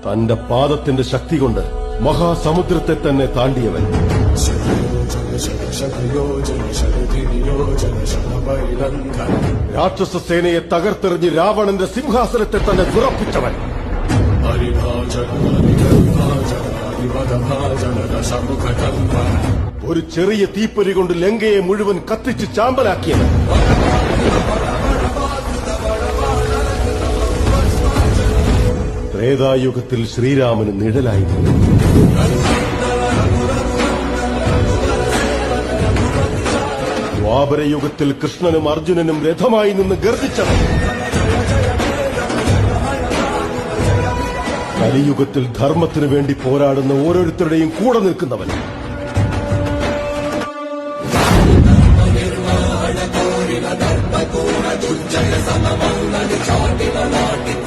തന്റെ പാദത്തിന്റെ ശക്തി കൊണ്ട് മഹാസമുദ്രത്തെ തന്നെ താണ്ടിയവൻ. രാക്ഷസ സേനയെ തകർത്തെറിഞ്ഞ് രാവണന്റെ സിംഹാസനത്തെ തന്നെ തുറപ്പിച്ചവൻ. ഒരു ചെറിയ തീപ്പൊരി കൊണ്ട് ലങ്കയെ മുഴുവൻ കത്തിച്ച് ചാമ്പലാക്കിയവൻ. ത്രേതായുഗത്തിൽ ശ്രീരാമന് നിഴലായിരുന്നു. ദ്വാപരയുഗത്തിൽ കൃഷ്ണനും അർജുനനും രഥമായി നിന്ന് ഗർജിച്ചവൻ. കലിയുഗത്തിൽ ധർമ്മത്തിനു വേണ്ടി പോരാടുന്ന ഓരോരുത്തരുടെയും കൂടെ നിൽക്കുന്നവൻ. ധർമ്മ